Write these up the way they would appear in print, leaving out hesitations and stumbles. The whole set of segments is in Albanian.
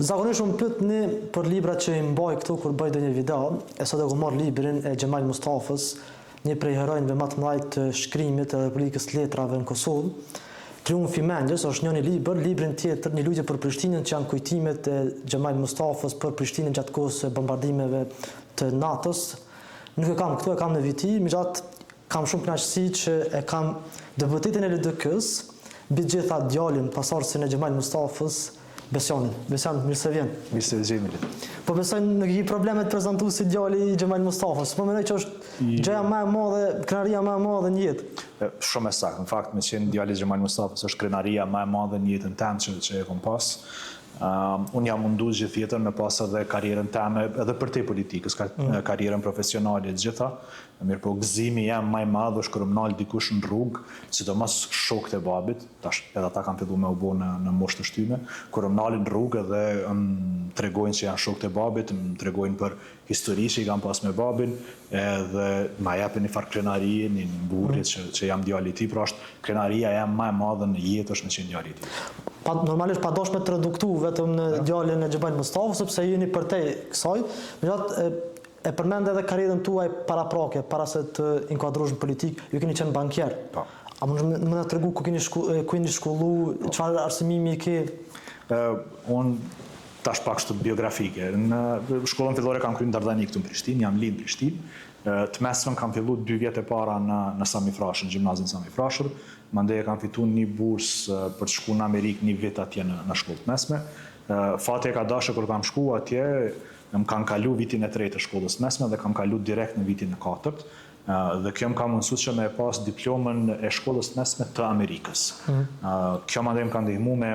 Zakonisht unë pyetni për libra që i mbaj këtu kur bëj ndonjë video, e sot e ku marr librin e Xhemal Mustafës, një prej heronjve më të mëdhenj të shkrimit edhe politikës letrave në Kosovë. Triumfi i mendjes është një libër, librin tjetër, një lutje për Prishtinën që janë kujtimet e Xhemal Mustafës për Prishtinën gjatë kohës së bombardimeve të NATO-s. Nuk e kam këtu, e kam në viti, megjithatë kam shumë kënaqësi që e kam deputetin e LDK-s, mbi të gjitha djalin pasardhësin e Xhemal Mustafës, Besion, mirë se vjen. Mirë se vjen. Po besoj nuk i prezantuar të prezantu si djali i Xhemal Mustafës. Po mendoj që është gjëja më e madhe, krenaria më e madhe në jetë. Shumë e saktë. Në fakt, me qenë djali i Xhemal Mustafës është krenaria më e madhe në jetën time që e kam pas. Unë jam mundu gjithë jetën me pas edhe karierën time, edhe për te politikës, karierën profesionale e gjitha. Mirë po gëzimi jam më i madh është kur më nal dikush në rrugë, sidomos shokët e babit, tash edhe ata kanë filluar me u bë në moshë të shtyme, kur më nalin në rrugë dhe më tregojnë që janë shokët e babit, më tregojnë për historinë që i kanë pas me babin, edhe ma japin një farë krenarie, një mburrje që jam djali i tij, pra është krenaria jam më e madhe në jetë është me qenë djali i tij. Normalisht pa dosh me të reduktu vetëm në djalin e Xhemal Mustafës, sepse jeni përtej kësaj, megjithatë e përmend edhe karrierën tuaj paraprake, para se të inkuadrohesh në politikë, ju keni qenë bankier. Po. A mund më na tregu ku keni shkollu, çfarë arsimimi ke? Unë tash pak kështu biografike. Në shkollën fillore kam kryer Dardanik këtu në Prishtinë, jam lind në Prishtinë. Të mesmen kam filluar 2 vjet e para në Sami Frashër, në gjimnazin Sami Frashër. Mandej kam fituar një bursë për të shkuar në Amerikë një vit atje në shkollë të mesme. Fati e ka dashur kur kam shkuar atje, më kanë kalu vitin e 3 të shkollës mesme dhe kam kalu direkt në vitin e 4. Dhe kjo më ka mundësuar që me pas diplomën e shkollës mesme të Amerikës. Kjo mandej më ka ndihmu me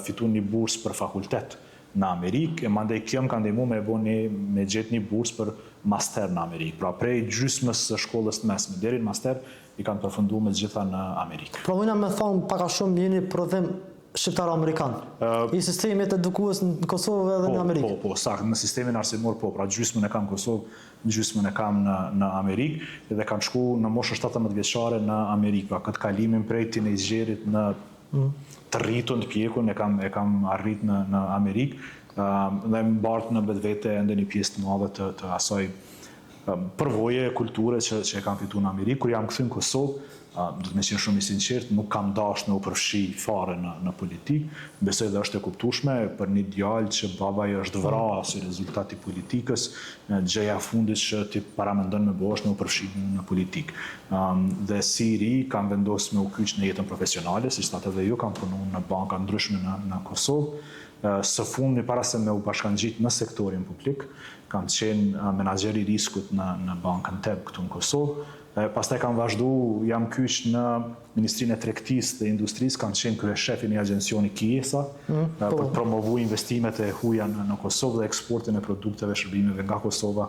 fitu një bursë për fakultet në Amerikë, e mandej kjo më ka ndihmu me gjetë një bursë për master në Amerikë. Pra prej gjysmës së shkollës mesme deri në master i kanë përfunduar me gjitha në Amerikë. Pra unë me thonë paka shumë jeni prodhim shqiptar-amerikan. I sistemit edukues në Kosovë edhe në Amerikë. Po, saktë, në sistemin arsimor, po, pra gjysmën e kam në Kosovë, gjysmën e kam në Amerikë, dhe kam shku në moshën 17 vjeçare në Amerikë, pra këtë kalimin prej tinejgjerit në të rritun, të pjekun, e kam arrit në Amerikë, dhe më bartë në vetvete ende një pjesë të madhe të asaj përvoje, kulture që e kam fitu në Amerikë. Kur jam kthy në Kosovë, do të me qenë shumë i sinqert, nuk kam dash në u përfshi fare në politikë. Besoj dhe është e kuptueshme për një djalë që babaj është vrarë si rezultat i politikës, gjëja fundit që ti paramendon me bësh në u përfshi në politikë. Dhe si i ri kam vendosur me u kyç në jetën profesionale, siç thatë edhe ju, kam punuar në banka ndryshme në Kosovë. Së fundi para se me u bashkangjit në sektorin publik, kam qenë menaxher i riskut në bankën TEB këtu në Kosovë. Pastaj kam vazhdu, jam kyç në Ministrinë e Tregtisë dhe Industrisë, kam qenë kryeshefi një agjencioni Kiesa për të promovu investimet e huaja në Kosovë dhe eksportin e produkteve shërbimeve nga Kosova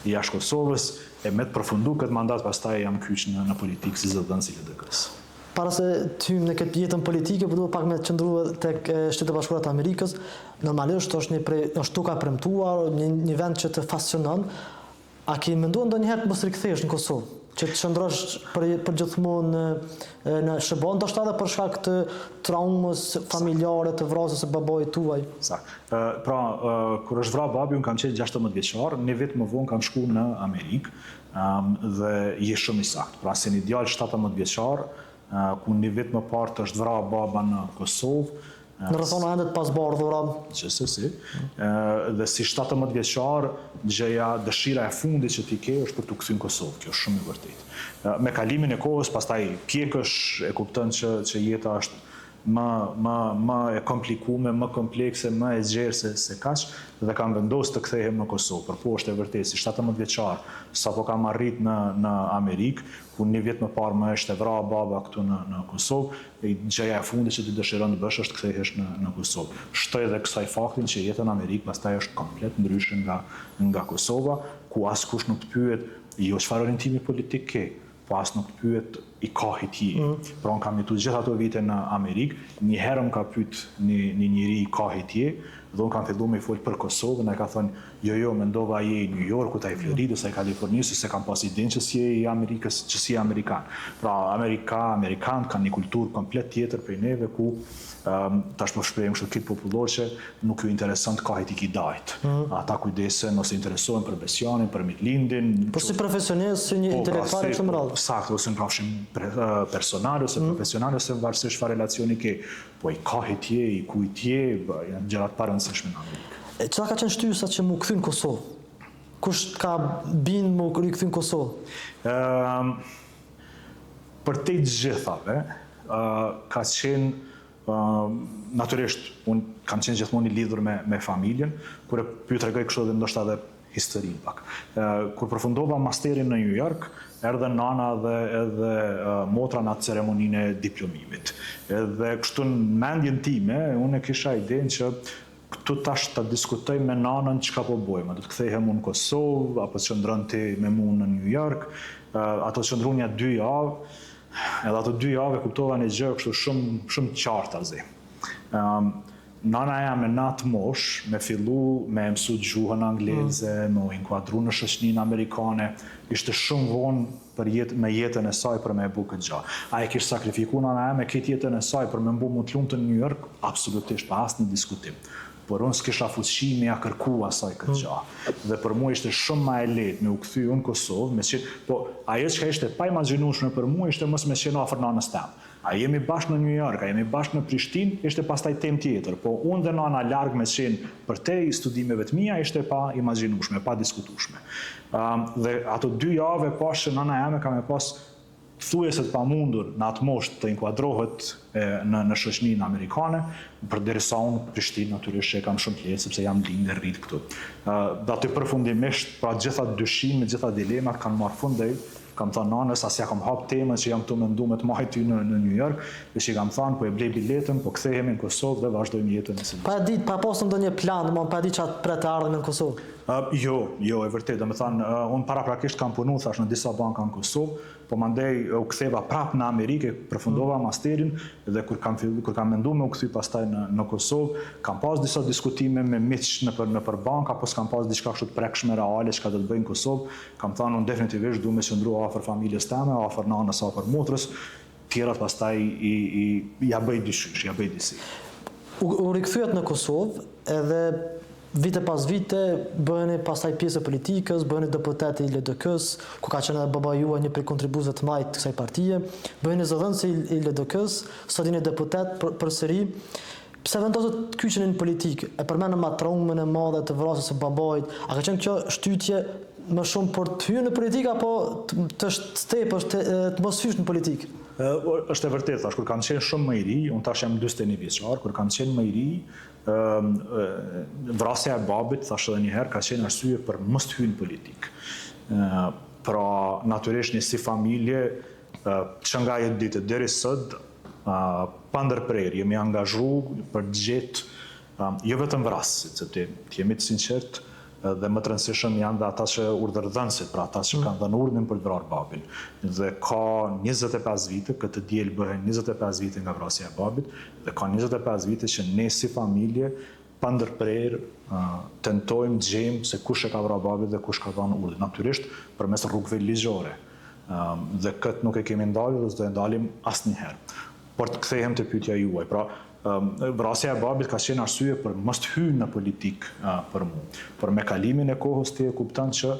i jashtë Kosovës. E me të përfundu këtë mandat, pastaj jam kyç në politikë si zëdhënës i LDK-s. Para se të hymë në këtë jetën politike, po duhet pak me të qëndruar tek Shtetet Bashkuara të Amerikës. Normalisht është tuka premtuar, një vend që të fascinon. A ke menduar ndonjëherë të mos rikthesh në Kosovë? Që të qëndrosh për gjithmonë në SBA, ndoshta edhe për shkak të traumës familjare të vrasjes së babait tuaj. Saktë. Pra, kur është vrarë babi, unë kam qenë 16 vjeçar, një vit më vonë kam shku në Amerikë dhe je shumë i saktë. Pra, si një djalë 17 vjeçar, ku një vit më parë është vrarë baba në Kosovë, në rrethona ende të pasbardhura. Si. Dhe si 17 vjeçar, dëshira e fundit që ti ke është për të kthyer në Kosovë. Kjo është shumë e vërtetë. Me kalimin e kohës, pastaj pjekësh, e kupton që jeta është më e komplikuar, më komplekse, më e gjerë se kaq, dhe kam vendosur të kthehem në Kosovë. Por po është e vërtetë, si 17 vjeçar, sapo kam arrit në Amerikë, ku një vit më parë më është vrarë baba këtu në Kosovë, gjëja e fundit që ti dëshiron të bësh është të kthehesh në Kosovë. Shtoj edhe kësaj faktin që jeta në Amerikë pastaj është komplet ndryshe nga Kosova, ku askush nuk të pyet jo çfarë orientimi politik ke, po as nuk të pyet i kahit je. Pra unë kam jetuar gjithë ato vite në Amerikë, një herë më ka pyet një njeri i kahit je, dhe unë kam filluar me fol për Kosovën, ai ka thënë, jo, mendova je i New Yorkut, ai i Floridës, ai i Kalifornisë, se kam pas idenë që si je i Amerikës, që si je amerikan. Pra amerikanë kanë një kulturë komplet tjetër prej neve, ku Tash po shprehim kështu kit popullor që nuk ju intereson të kahit i kidajt. Ata kujdesen ose interesohen për besjanin, për mitlindin. Po si profesionist, si një intelektual kështu më radhë. Saktë, ose në rrafshin personal ose profesional ose varësisht çfarë relacioni ke. Po i kahit je, i kujt je, janë gjërat pa rëndësishme në Amerikë. Çfarë ka qenë shtysa që mu kthy në Kosovë? Kush ka bind mu rikthy në Kosovë? Për te gjithave, ka qenë natyrisht, unë kam qenë gjithmonë i lidhur me familjen, kur e pyet tregoj kështu dhe ndoshta edhe historinë pak. Kur përfundova masterin në New York, erdhe nana dhe edhe motra në atë ceremoninë e diplomimit. Edhe kështu në mendjen time, unë e kisha idenë që këtu tash ta diskutoj me nanën çka po bëjmë. Do të kthehem unë në Kosovë apo të qëndron ti me mua në New York. Ato qëndronja 2 javë. Edhe ato 2 javë kuptova një gjë kështu shumë qartë azi. Nana jam në atë mosh me fillu me mësu gjuhën angleze, me u inkuadru në shoqërinë amerikane, ishte shumë vonë me jetën e saj për me e bu këtë gjë. A e kishte sakrifikuar nana jam me këtë jetën e saj për me mbu më të lumtë në New York? Absolutisht, pa asnjë diskutim. Por unë s'kisha fuqi me ja kërku asaj këtë gjë. Dhe për mua ishte shumë më e lehtë me u kthy unë në Kosovë, po ajo që ishte pa imagjinueshme për mua ishte mos me qenë afër nanës time. A jemi bashkë në New York, a jemi bashkë në Prishtinë, ishte pastaj temë tjetër. Po unë dhe nana larg me qenë përtej studimeve të mia ishte pa imagjinueshme, pa diskutueshme. Dhe ato 2 javë pas që nana jame ka me pas thuajse të pamundur në atë moshë të inkuadrohet në shoqërinë amerikane, përderisa unë Prishtinë natyrisht e kam shumë të lehtë sepse jam lindë rrit këtu. Dhe aty përfundimisht, pra gjitha dyshime, gjitha dilemat kanë marrë fund dhe kam thënë nanës, as ja kam hap temën që jam këtu mendu me të marr ty në New York, dhe që kam thënë po e blej biletën, po kthehemi në Kosovë dhe vazhdojmë jetën e së bashku. Pa pasur ndonjë plan, pa ditë çfarë pret të ardhmen në Kosovë. Jo, e vërtet, domethënë unë paraprakisht kam punu thash në disa banka në Kosovë, po mandej u ktheva prapë në Amerikë, përfundova masterin dhe kur kam menduar me u kthy pastaj në Kosovë, kam pas disa diskutime me miq nëpër banka, apo s'kam pas diçka kështu të prekshme reale çka do të bëj në Kosovë, kam thënë unë definitivisht duam të qëndroj afër familjes teme, afër nanës, afër motrës, tjerat pastaj ja bëj dyshysh, ja bëj disi. U rikthyet në Kosovë edhe vite pas vite bëheni pastaj pjesë e politikës, bëheni deputet i LDK-s, ku ka qenë edhe baba juaj një prej kontribuesve të mëdhenj të kësaj partie, bëheni zëdhënës i LDK-s, sot jeni deputet përsëri. Pse vendosët të kyçeni në politikë? E përmendëm traumën e madhe të vrasjes së babait. A ka qenë kjo shtytje më shumë për të hyrë në politikë apo të shtepësh të mos hysh në politikë? Është e vërtetë, thash, kur kam qenë shumë më i ri, unë tash jam 41 vjeçar, kur kam qenë më i ri, vrasja e babit, thash edhe një herë, ka qenë arsye për mos të hyj në politikë. Pra, natyrisht një si familje, që nga jetë ditë deri sot, pa ndërprerje, jemi angazhu për të gjetë jo vetëm vrasësit, se të jemi të sinqert, dhe më të rëndësishëm janë dhe ata që urdhërdhënësit, pra ata që kanë dhënë urdhën për të vrarë babin. Dhe ka 25 vite, këtë diel bëhen 25 vite nga vrasja e babit, dhe ka 25 vite që ne si familje, pa ndërprerje, tentojmë gjejmë se kush e ka vrarë babin dhe kush ka dhënë urdhën. Natyrisht përmes rrugëve ligjore. Dhe këtë nuk e kemi ndalur dhe s'do e ndalim asnjëherë. Por të kthehem te pyetja juaj. Pra, vrasja e babit ka qenë arsye për mos të hyj në politikë për mua. Por me kalimin e kohës ti e kupton që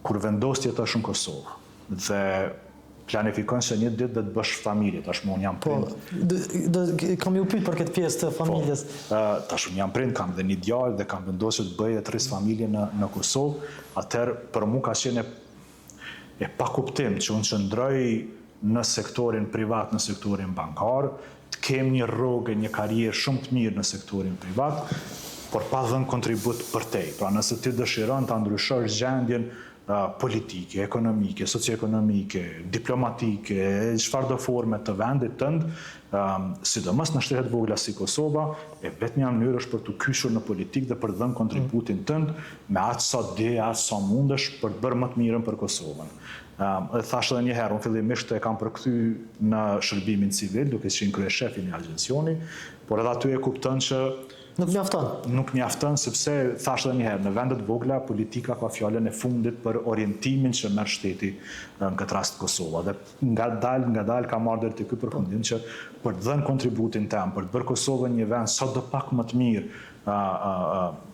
kur vendos të jetosh në Kosovë dhe planifikon se një ditë do të bësh familje, tash unë jam prind. Kam ju pyet për këtë pjesë të familjes. Tash unë jam prind, kam dhe një djalë dhe kam vendosur të bëj të rris familje në Kosovë. Atëherë për mua ka qenë e pa kuptim që unë qëndroj në sektorin privat, në sektorin bankar, të kem një rrugë, një karrierë shumë të mirë në sektorin privat, por pa dhënë kontribut për te. Pra nëse ti dëshiron të ndryshosh gjendjen politike, ekonomike, socioekonomike, diplomatike, çfarëdo forme të vendit tënd, sidomos në shtetet vogla si Kosova, e vetmja mënyrë është për të kyçur në politikë dhe për të dhënë kontributin tënd me aq sa di, aq sa mundesh për të bërë më të mirën për Kosovën. Thash edhe një herë, unë fillimisht e kam përkthy në shërbimin civil, duke qenë kryeshefi një agjencioni, por edhe aty e kupton që Nuk mjafton. Nuk mjafton sepse thashë edhe një herë, në vendet vogla politika ka fjalën e fundit për orientimin që merr shteti në këtë rast Kosova. Dhe ngadalë ka marrë deri te ky përfundim që për të dhënë kontributin tëm, për të bërë Kosovën një vend sa do pak më të mirë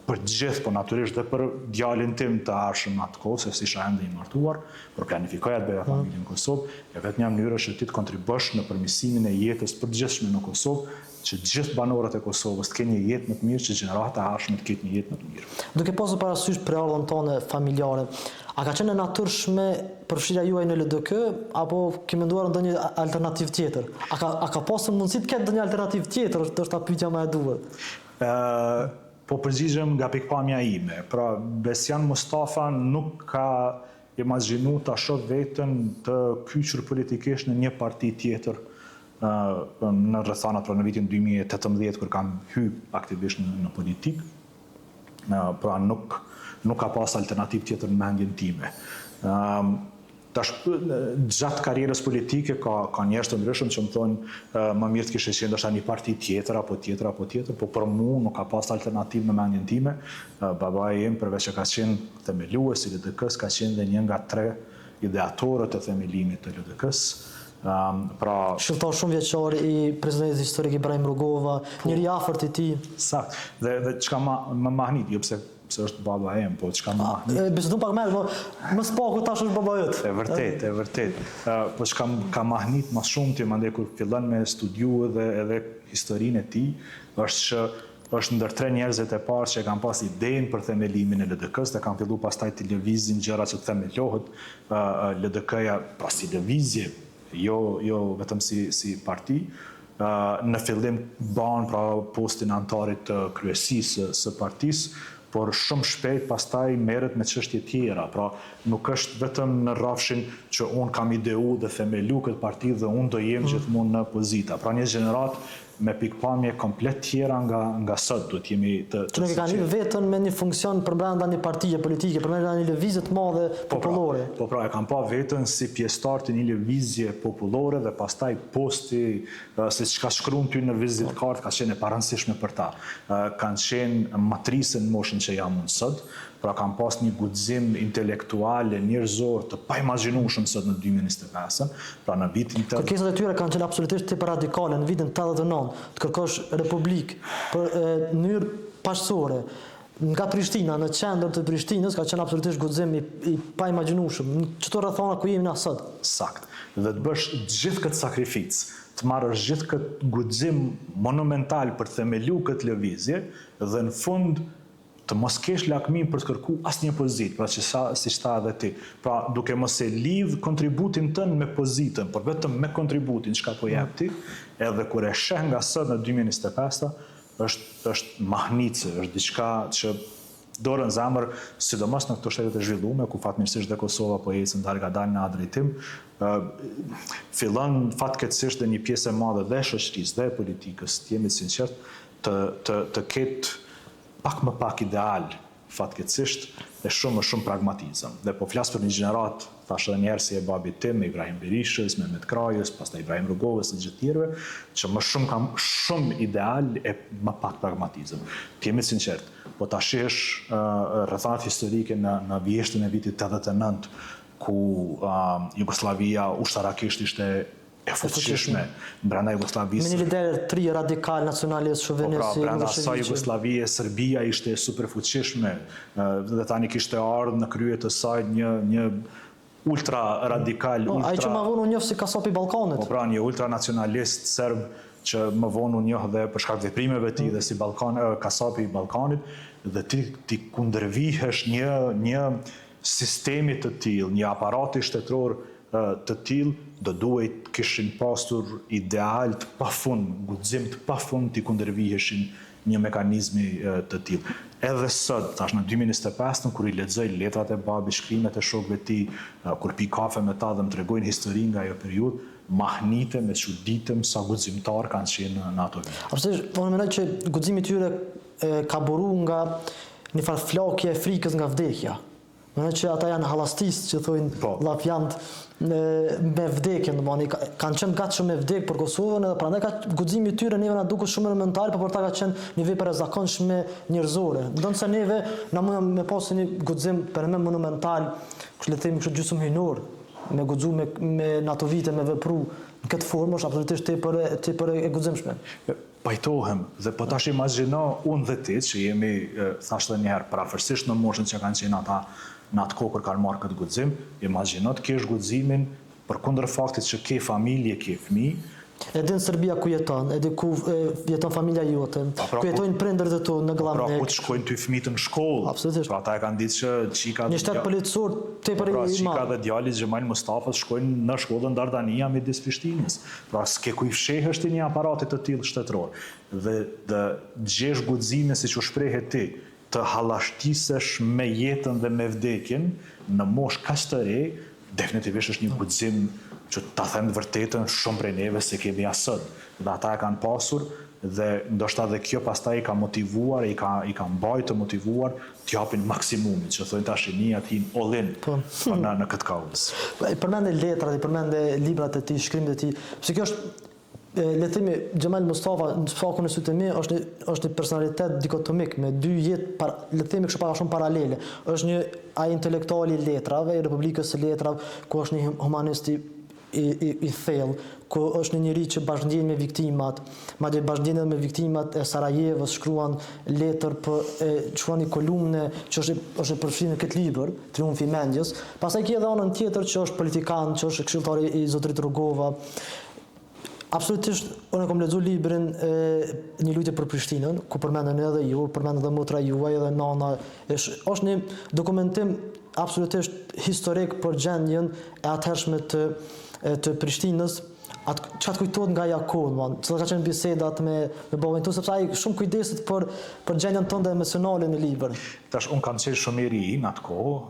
për të gjithë, po natyrisht dhe për djalin tim të arshëm atë kohë, se si isha ende i martuar, por planifikoja të bëja familjen në Kosovë, e vetëm mënyra është ti të kontribosh në përmirësimin e jetës për të gjithshme në Kosovë, që të gjithë banorët e Kosovës të kenë një jetë më të mirë, që gjenerata e ardhshme të ketë një jetë më të mirë. Duke pasur parasysh përardhjen tonë familjare, a ka qenë e natyrshme përfshirja juaj në LDK apo ke menduar ndonjë alternativë tjetër? A ka pasur mundësi të ketë ndonjë alternativë tjetër, është pyetja më e duhur? Po përgjigjem nga pikpamja ime. Pra, Besjan Mustafa nuk ka imagjinu ta shoh veten të kyçur politikisht në një parti tjetër në rrethanat pra në vitin 2018 kur kam hyrë aktivisht në politikë. Pra nuk ka pas alternativë tjetër në mendjen time. Gjatë karrierës politike ka njerëz të ndryshëm që më thonë më mirë të kishe qenë ndoshta një parti tjetër apo tjetër, po për mua nuk ka pas alternativë në mendjen time. Babai im përveç që ka qenë themelues i LDK-s, ka qenë dhe një nga 3 ideatorët e themelimit të LDK-s. Shëltar shumë vjeçar i presidentit historik Ibrahim Rugova, njëri afërt i tij. Sakt. Dhe çka më mahnit, jo pse është baba em, po çka më mahnit. Bisedon pak më, më spaku tash është baba jot. E vërtet. Po çka ka mahnit më shumë ti mandej kur fillon me studiu edhe historinë e tij, është që është ndër 3 njerëzit e parë që kanë pas idenë për themelimin e LDK-s, dhe kanë filluar pastaj të lëvizin gjëra që themelohet LDK-ja, pra si lëvizje, jo vetëm si parti. Në fillim ban pra postin antarit të kryesisë së partisë, por shumë shpejt pastaj merret me çështje tjera. Pra nuk është vetëm në rrafshin që unë kam ideu dhe themelu këtë parti dhe unë do jem gjithmonë në pozita. Pra një gjenerat me pikpamje komplet tjera nga sot duhet jemi të Që nuk e kanë vetën me një funksion për brenda një partije politike, për brenda një lëvizje të madhe popullore. Po pra, e kanë pa vetën si pjesëtar të një lëvizje popullore dhe pastaj posti, se çka shkruan ty në vizitë kartë ka qenë e parëndësishme për ta. Kanë qenë matrisën moshën që jam unë sot, pra kanë pas një guxim intelektual e njerëzor të paimagjinueshëm sot në 2025, pra në vitin të... Kërkesat e tyre kanë qenë absolutisht tepër radikale në vitin 89, të kërkosh republikë për mënyrë paqësore. Nga Prishtina, në qendër të Prishtinës, ka qenë absolutisht guxim i paimagjinueshëm. Në çto rrethana ku jemi na sot. Sakt. Dhe të bësh gjithë këtë sakrificë, të marrësh gjithë këtë guxim monumental për të themelu këtë lëvizje dhe në fund të mos kesh lakmin për të kërku asnjë pozitë, pra që si tha edhe ti. Pra duke mos e lidh kontributin tënd me pozitën, por vetëm me kontributin çka po jep ti, edhe kur e sheh nga sot në 2025, është mahnice, është diçka që dorën zemër, sidomos në këto shtete të zhvilluara, ku fatmirësisht dhe Kosova po ecën dalë në atë drejtim, fillon fatkeqësisht dhe një pjesë e madhe dhe shoqërisë dhe politikës, të jemi të sinqert, të ketë pak ideal, fatkeqësisht, dhe shumë pragmatizëm. Dhe po flas për një gjenerat, thash edhe njerë si e babit tim, me Ibrahim Berishës, Mehmet Krajës, pastaj Ibrahim Rugovës, e gjithë tjerëve, që më shumë kam shumë ideal e më pak pragmatizëm. Të jemi sinqert, po ta shihesh rrethanat historike në vjeshtën e vitit 89, ku Jugoslavia ushtarakisht ishte e fuqishme brenda Jugosllavisë. Me një lider të ri radikal nacionalist shovinist. Brenda asaj Jugosllavie, Serbia ishte super fuqishme dhe tani kishte ardhur në krye të saj një ultra radikal, ai që më vonë u njoh si kasapi i Ballkanit. Po pra, një ultranacionalist serb që më vonë u njoh dhe për shkak të veprimeve të tij dhe si kasapi i Ballkanit, dhe ti kundërvihesh një sistemi të tillë, një aparati shtetror të tillë, do duhet kishin pasur ideal të pafund, guxim të pafund t'i kundërviheshin një mekanizmi të tillë. Edhe sot, tash në 2025, kur i lexoj letrat e babit, shkrimet e shokëve të tij, kur pi kafe me ta dhe më tregojnë historinë nga ajo periudhë, mahnitem e çuditem sa guximtar kanë qenë në ato vite. Absolutisht, unë mendoj që guximi i tyre ka buru nga një farë flakje e frikës nga vdekja. Më që ata janë hallastistë që thojnë llafjant me vdekjen, domethënë kanë qenë gatshëm me vdek për Kosovën edhe prandaj ka guximi i tyre neve na duket shumë elementar, por për ta ka qenë një vepër e zakonshme njerëzore. Ndonse neve na mund me pasë një guxim për më monumental, le të themi kështu gjysmë hyjnor, me guxu me ato vite me vepru në këtë formë është absolutisht tepër e guximshme. Pajtohem, dhe po tash imagjino unë dhe ti që jemi, thashtë edhe një herë, parafërsisht në moshën që kanë qenë ata në atë kohë kur kanë marrë këtë guxim, imagjino të kesh guximin përkundër faktit që ke familje, ke fëmijë. Edhe në Serbia ku jeton, edhe ku jeton familja jote, ku jetojnë prindërit e tu në Glavnek. Pra ku të shkojnë ty fëmijët në shkollë. Absolutisht. Pra ata e kanë ditë që çika një shtet policor tepër i madh. Çika dhe djali Xhemal Mustafas shkojnë në shkollën Dardania midis Prishtinës. Pra s'ke ku i fshehësh ti një aparatit të tillë shtetëror. Dhe gjesh guximin siç u shprehet ti, të hallashtisesh me jetën dhe me vdekjen në moshë kaq të re, definitivisht është një guxim që ta them të vërtetën shumë prej neve se kemi asët. Dhe ata e kanë pasur dhe ndoshta dhe kjo pastaj i ka motivuar, i ka mbajtur të motivuar të japin maksimumin, që thonë tash një atin all in në këtë kauz. Përmende letrat, përmende librat e tij, shkrimet e tij, pse kjo është le të themi Xhemal Mustafa në fakun e sytë mi është një personalitet dikotomik me dy jetë le të themi kështu para shumë paralele. Është një ai intelektuali i letrave, i Republikës së Letrave, ku është një humanist i thellë, ku është një njeri që bashkëndjen me viktimat, madje bashkëndjen me viktimat e Sarajevës, shkruan letër shkruan një kolumne që është përfshirë në këtë libër, Triumfi i Mendjes. Pastaj ka edhe anën tjetër që është politikan, që është këshilltar i zotërit Rugova. Absolutisht, unë kam lexuar librin Një lutje për Prishtinën, ku përmenden edhe ju, përmenden edhe motra juaj edhe nana. Është një dokumentim absolutisht historik për gjendjen e atëhershme të Prishtinës, çka të kujtohet nga Jakon, çka ka qenë bisedat me babën tu, sepse ai shumë kujdeset për gjendjen tënde emocionale në libër. Tash unë kam qenë shumë i ri në atë kohë,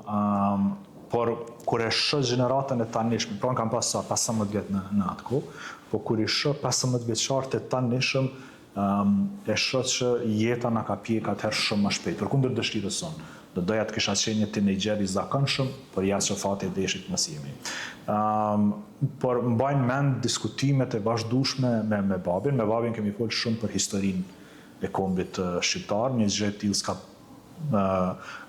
por kur e shoh gjeneratën e tanishme, pra unë kam pas 15 vjet në atë kohë, po kur i shoh 15 vjeçarët e tanishëm, e shoh që jeta na ka pjek atëherë shumë më shpejt, përkundër dëshirës sonë. Do doja të kisha qenë një tinejgjer i zakonshëm, por jashtë që fati e deshit mos jemi. Por mbajnë mend diskutimet e vazhdueshme me babin. Me babin kemi folur shumë për historinë e kombit shqiptar, një gjë e tillë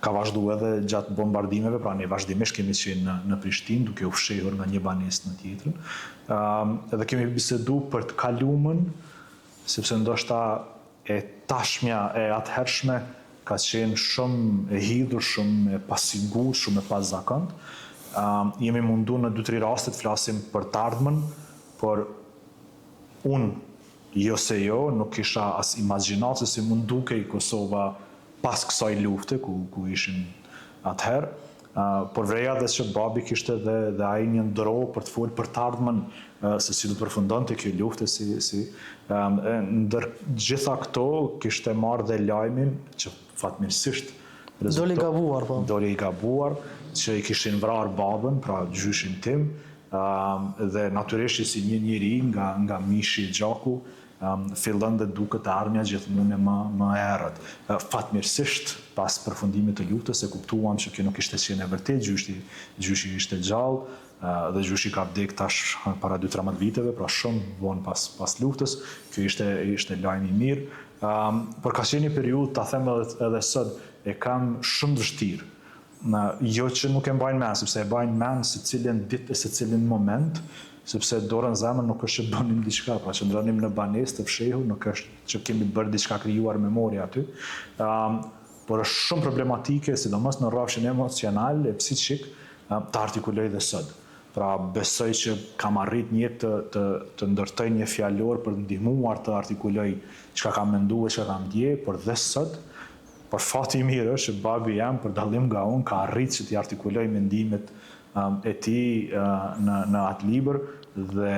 ka vazhduar edhe gjatë bombardimeve, pra ne vazhdimisht kemi qenë në Prishtinë, duke u fshehur nga një banesë në tjetrën. Edhe kemi bisedu për të kalumën, sepse ndoshta e tashmja e atëhershme ka qenë shumë e hidhur, shumë e pasigur, shumë e pazakont. Jemi mundu në 2-3 raste të flasim për të ardhmen, por unë, jo se jo, nuk kisha as imagjinat se si mund dukej Kosova pas kësaj lufte ku ishin atëherë, por vreja dhe që babi kishte dhe ai një ndro për të folur për të ardhmen, se si do të përfundonte kjo lufte, ndër gjitha këto kishte marrë dhe lajmin që fatmirësisht doli gabuar, po. Doli i gabuar, që i kishin vrarë babën, pra gjyshin tim, dhe natyrisht si një njeri nga mishi i gjaku, fillon dhe duket armja gjithmonë më e errët. Fatmirësisht, pas përfundimit të luftës, e kuptuam që kjo nuk ishte qenë e vërtet, gjyshi ishte gjallë, dhe gjyshi ka vdek tash para 2-13 viteve, pra shumë vonë pas luftës. Kjo ishte lajm i mirë. Por ka qenë një periudhë, ta them edhe sot, e kam shumë vështirë. Jo që nuk e mbajnë mend, sepse e mbajnë mend secilin ditë e secilin moment, sepse dorën zemër nuk është që bënim diçka, pra që ndronim në banesë të fshehur, nuk është që kemi bërë diçka krijuar memoria aty, por është shumë problematike, sidomos në rrafshin emocional e psiqik, të artikuloj dhe sot. Pra besoj që kam arrit një të ndërtoj një fjalor për të ndihmuar të artikuloj çka kam menduar, çka kam ndje, por dhe sot, por fati i mirë është që babi jam për dallim nga unë ka arrit që t'i artikuloj mendimet e tij në atë libër, dhe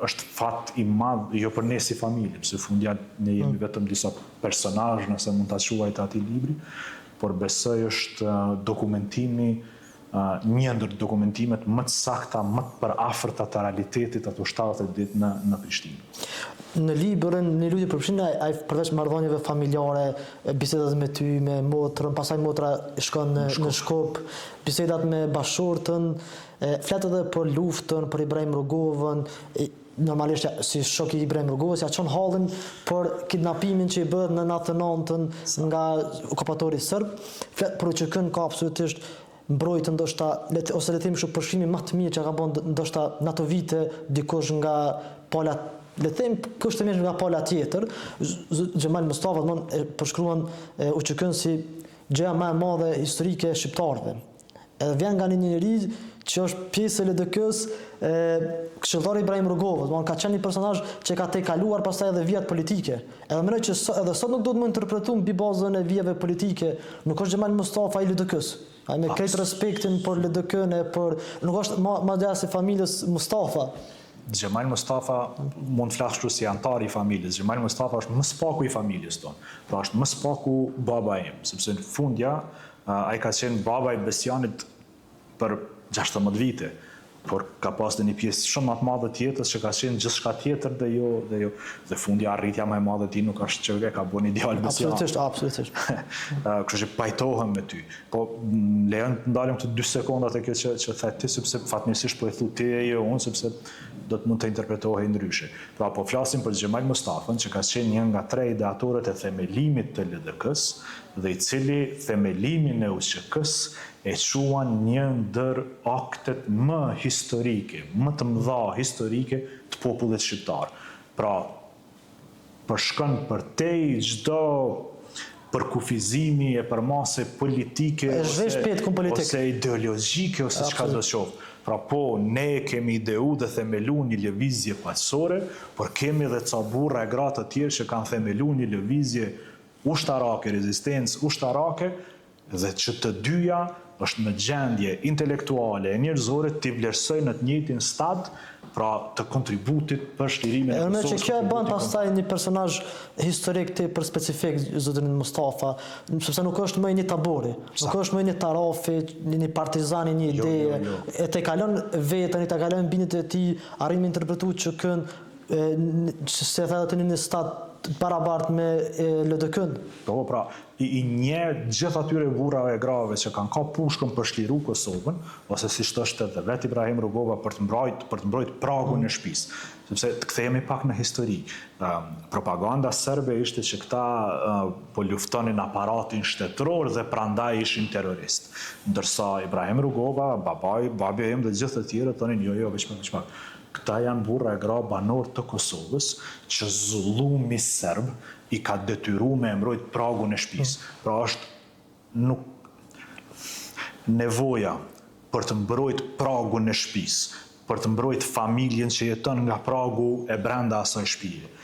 është fat i madh jo për ne si familje, pse fundja ne jemi vetëm disa personazhe, nëse mund ta quajtë atij libri, por besoj është dokumentimi një ndër dokumentimet më të sakta, më të përafërta të realitetit ato 70 ditë në Prishtinë. Në librin Një lutje për Prishtinë, ai përveç marrëdhënieve familjare, bisedat me ty, me motrën, pastaj motra shkon në Shkup, bisedat me bashortën, flet edhe për luftën, për Ibrahim Rugovën, normalisht si shoku i Ibrahim Rugovës, ja çon hallin për kidnapimin që i bëhet në 99-ën nga okupatori serb, flet për UÇK-n ka absolutisht mbrojtë ndoshta ose le të them kështu përshkrimi më të mirë që ka bën ndoshta në ato vite dikush nga pala, le të them kushtimisht nga pala tjetër. Xhemal Mustafa përshkruan UÇK-n si gjëja më e madhe historike e shqiptarëve. Edhe vjen nga një njerëz që është pjesë e LDK-s, këshilltari Ibrahim Rugovës, ka qenë një personazh që ka tejkaluar pastaj edhe vijat politike. Edhe mendoj që edhe sot nuk duhet më interpretuar mbi bazën e vijave politike, nuk është Xhemal Mustafa i LDK-s. Ai me këtë respektin për LDK-n nuk është madje as i familjes Mustafa. Xhemal Mustafa mund flas kështu si antar i familjes. Xhemal Mustafa është më spaku i familjes tonë. Pra është më spaku baba im, sepse në fundja ai ka qenë baba i Besianit për 16 vite, por ka pas dhe një pjesë shumë më të madhe të jetës që ka qenë gjithçka tjetër dhe jo dhe fundja arritja më e madhe ti nuk është që e ka bën ideal Besian. Absolutisht. Kështu që pajtohem me ty. Po lejon të ndalim të 2 sekonda te kjo që the ti, sepse fatmirësisht po e thu ti e jo unë, sepse do të mund të interpretohej ndryshe. Pra po flasim për Xhemal Mustafën, që ka qenë një nga 3 ideatorët e themelimit të LDK-s dhe i cili themelimin e UÇK-s e quan një ndër aktet më historike, më të mëdha historike të popullit shqiptar. Pra, përshkon përtej çdo përkufizimi e përmase politike ose ideologjike ose çka do të qoftë. Pra po, ne kemi ideu dhe themelu një lëvizje paqësore, por kemi edhe ca burra e gra të tjerë që kanë themelu një lëvizje ushtarake, rezistencë ushtarake, dhe që të dyja është në gjendje intelektuale e njerëzore t'i vlerësojnë në të njëjtin stad, pra të kontributit për shtirimin e Kosovës. Që kjo e bën pastaj një personazh historik tepër specifik zotrin Mustafa, sepse nuk është më një tabori, nuk është më një tarafi, një partizani, një ide, e tejkalon vetën, e tejkalon bindet e tij, arrin me interpretu UÇK-n, se thënë në stad të barabartë me LDK-n. Po, pra, i nje gjithë atyre burrave e grave që kanë ka pushkën për shliru Kosovën, ose si është edhe vetë Ibrahim Rugova për të mbrojt pragun e shtëpisë. Sepse të kthehemi pak në histori. Propaganda serbe ishte që këta po luftonin aparatin shtetëror dhe prandaj ishin terrorist. Ndërsa Ibrahim Rugova, babi im dhe gjithë të tjerë thonin jo, veç pak. Këta janë burra e gra banor të Kosovës që zullumi serb i ka detyru me mbrojt pragun e shtëpisë. Pra është nuk nevoja për të mbrojt pragun e shtëpisë, për të mbrojt familjen që jeton nga pragu e brenda asaj shtëpie.